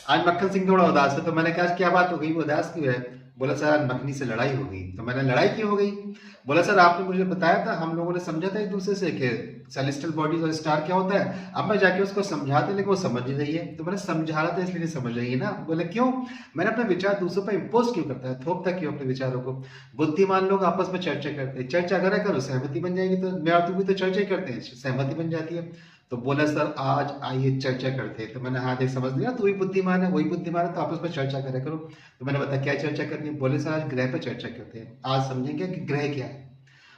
आज मक्खन सिंह थोड़ा उदास है, तो मैंने कहा क्या बात हो गई, वो उदास क्यों है? बोला सर आज मखनी से लड़ाई हो गई। तो मैंने लड़ाई क्यों हो गई? बोला सर आपने मुझे बताया था, हम लोगों ने समझा था एक दूसरे से कि सेलेस्टियल बॉडीज और स्टार क्या होता है। अब मैं जाके उसको समझाते, लेकिन वो समझ नहीं रही है। तो मैंने समझा रहा था इसलिए नहीं समझ रही है ना। बोले क्यों? मैंने अपने विचार दूसरों पर इम्पोज क्यों करता है, थोपता क्यों अपने विचारों को? बुद्धिमान लोग आपस में चर्चा करते हैं, चर्चा करा करो, सहमति बन जाएगी। तो मैं और तू भी तो चर्चा ही करते हैं, सहमति बन जाती है। तो बोला सर आज आइए चर्चा करते हैं। तो मैंने हाँ देख समझ लिया, तू ही बुद्धिमान है, वही बुद्धिमान है, तो आपस में चर्चा करा करो। तो मैंने बताया क्या चर्चा करनी है? बोले सर आज ग्रह पर चर्चा करते हैं, आज समझेंगे कि ग्रह क्या है।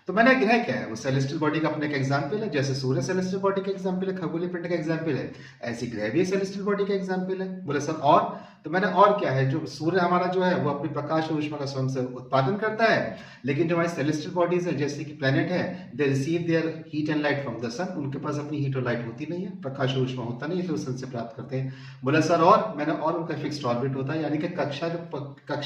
तो मैंने ग्रह क्या है, वो सेलेस्टियल बॉडी का अपने एक एग्जाम्पल है। जैसे सूर्य सेलेस्टियल बॉडी का एग्जाम्पल है, खगोलीय पिंड का एग्जाम्पल है, ऐसी ग्रह भी सेलेस्टियल बॉडी का एग्जाम्पल है। बोले सर और? तो मैंने और क्या है, जो सूर्य हमारा जो है वो अपनी प्रकाश और ऊष्मा का स्वयं से उत्पादन करता है, लेकिन जो हमारी सेलेस्टियल बॉडीज है जैसे कि प्लेनेट है, they receive their heat and light from the sun. उनके पास अपनी हीट और लाइट होती नहीं है, प्रकाश और ऊष्मा होता नहीं है, तो सन से प्राप्त करते हैं। बोला सर और? मैंने और उनका फिक्स्ड ऑर्बिट होता है, यानी कि कक्षा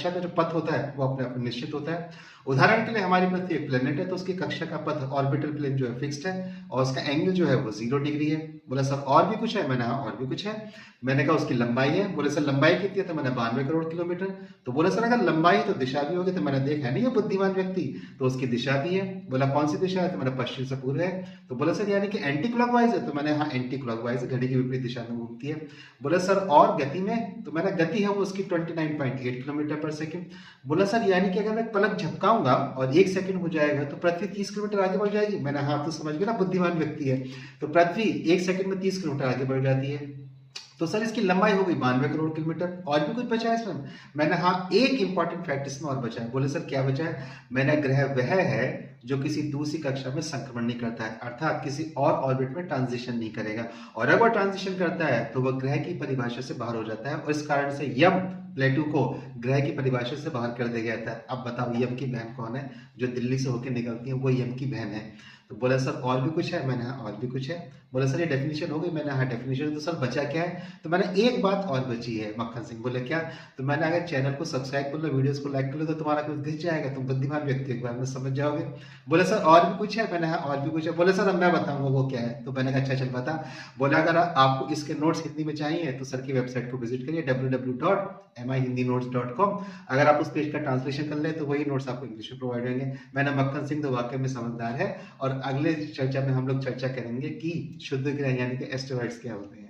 का जो पथ होता है वो अपने आप निश्चित होता है। उदाहरण के लिए हमारी पृथ्वी एक प्लेनेट है, तो उसकी कक्षा का पथ ऑर्बिटल प्लेन जो है फिक्स्ड है, और उसका एंगल जो है वो 0 डिग्री है। बोला सर और भी कुछ है? मैंने हाँ और भी कुछ है। मैंने कहा उसकी लंबाई है। बोले सर लंबाई कितनी है? तो मैंने 92 करोड़ किलोमीटर। तो बोला सर अगर लंबाई तो दिशा भी होगी। तो मैंने देखा है नहीं ये बुद्धिमान व्यक्ति, तो उसकी दिशा भी है। बोला कौन सी दिशा है? तो मैंने पश्चिम से पूर्व है। तो बोला सर यानी कि एंटी क्लॉकवाइज है? तो मैंने हाँ एंटी क्लॉकवाइज, घड़ी की विपरीत दिशा में घूमती है। बोला सर और गति में? तो मैंने गति है वो उसकी 29.8 किलोमीटर पर सेकेंड। बोला सर यानी कि अगर मैं पलक झपकाऊंगा और 1 सेकंड हो जाएगा तो पृथ्वी 30 किलोमीटर आगे बढ़ जाएगी। मैंने हाँ तो समझ गया ना बुद्धिमान व्यक्ति है। तो पृथ्वी 1 सेकंड में 30 किलोमीटर आगे बढ़ जाती है। तो सर इसकी लंबाई हो गई 92 करोड़ किलोमीटर। और भी कुछ बचा है इसमें? मैंने हाँ एक इंपॉर्टेंट फैक्ट इसमें और बचा है। बोले सर क्या बचा है? मैंने ग्रह वह है जो किसी दूसरी कक्षा में संक्रमण नहीं करता है, अर्थात किसी और ऑर्बिट में ट्रांजिशन नहीं करेगा। और अगर वो ट्रांजिशन करता है तो वह ग्रह की परिभाषा से बाहर हो जाता है, और इस कारण से यम प्लेटो को ग्रह की परिभाषा से बाहर कर दिया गया था। अब बताओ यम की बहन कौन है? जो दिल्ली से होकर निकलती है वो यम की बहन है। तो बोला सर और भी कुछ है? मैंने हाँ और भी कुछ है। बोला सर ये डेफिनेशन हो गई? मैंने हाँ डेफिनेशन। तो सर बचा क्या है? तो मैंने एक बात और बची है। मक्खन सिंह बोले क्या? तो मैंने अगर चैनल को सब्सक्राइब कर लो, वीडियोस को लाइक कर लो, तो तुम्हारा कुछ घिस जाएगा, तुम बुद्धिमान व्यक्ति के बारे में समझ जाओगे। बोले सर और भी कुछ है? मैंने हाँ और भी कुछ है। बोले सर अब मैं बताऊंगा वो क्या है। तो मैंने कहा अच्छा चल बता। बोला अगर आपको इसके नोट्स हिंदी में चाहिए तो सर की वेबसाइट को विजिट करिए www.mihindinotes.com। अगर आप उस पेज का ट्रांसलेशन कर ले तो वही नोट्स आपको इंग्लिश में प्रोवाइड होंगे। मैंने मक्खन सिंह तो वाकई में समझदार है। और अगले चर्चा में हम लोग चर्चा करेंगे कि शुद्ध ग्रह यानी कि एस्टेरॉइड्स क्या होते हैं।